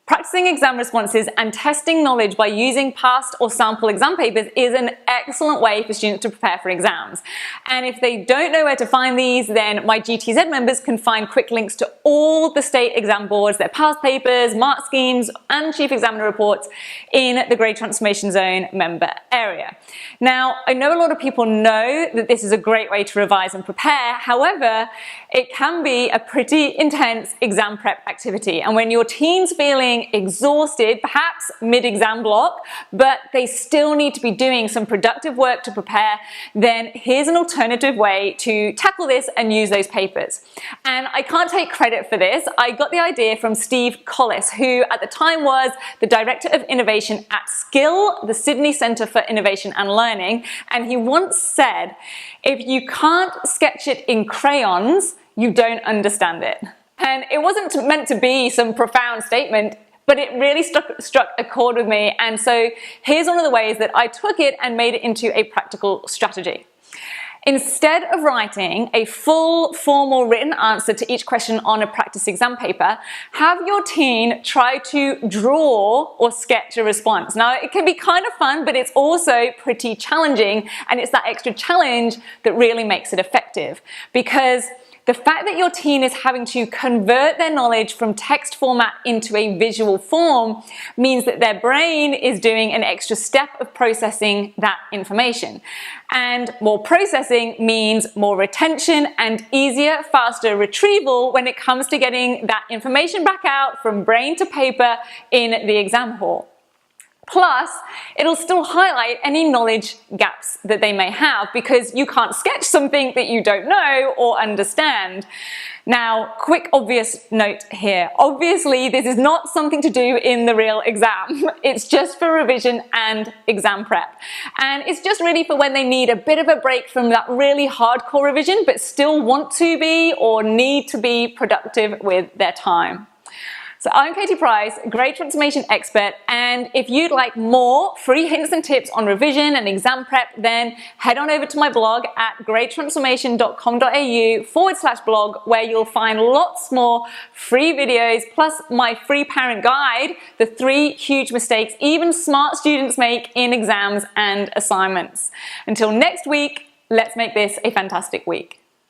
Practicing exam responses and testing knowledge by using past or sample exam papers is an excellent way for students to prepare for exams. And if they don't know where to find these, then my GTZ members can find quick links to all the state exam boards, their past papers, mark schemes, and chief examiner reports in the Grade Transformation Zone member area. Now, I know a lot of people know that this is a great way to revise and prepare. However, it can be a pretty intense exam prep activity. And when your teen's feeling exhausted, perhaps mid-exam block, but they still need to be doing some productive work to prepare, then here's an alternative way to tackle this and use those papers. And I can't take credit for this. I got the idea from Steve Collis, who at the time was the Director of Innovation at Skill, the Sydney Centre for Innovation and Learning. And he once said, if you can't sketch it in crayons, you don't understand it. And it wasn't meant to be some profound statement, but it really struck a chord with me. And so here's one of the ways that I took it and made it into a practical strategy. Instead of writing a full formal written answer to each question on a practice exam paper, have your teen try to draw or sketch a response. Now, it can be kind of fun, but it's also pretty challenging, and it's that extra challenge that really makes it effective. Because the fact that your teen is having to convert their knowledge from text format into a visual form means that their brain is doing an extra step of processing that information. And more processing means more retention and easier, faster retrieval when it comes to getting that information back out from brain to paper in the exam hall. Plus, it'll still highlight any knowledge gaps that they may have, because you can't sketch something that you don't know or understand. Now, quick obvious note here. Obviously, this is not something to do in the real exam. It's just for revision and exam prep. And it's just really for when they need a bit of a break from that really hardcore revision, but still want to be or need to be productive with their time. So I'm Katie Price, Grade Transformation expert, and if you'd like more free hints and tips on revision and exam prep, then head on over to my blog at gradetransformation.com.au/blog, where you'll find lots more free videos, plus my free parent guide, the 3 huge mistakes even smart students make in exams and assignments. Until next week, let's make this a fantastic week.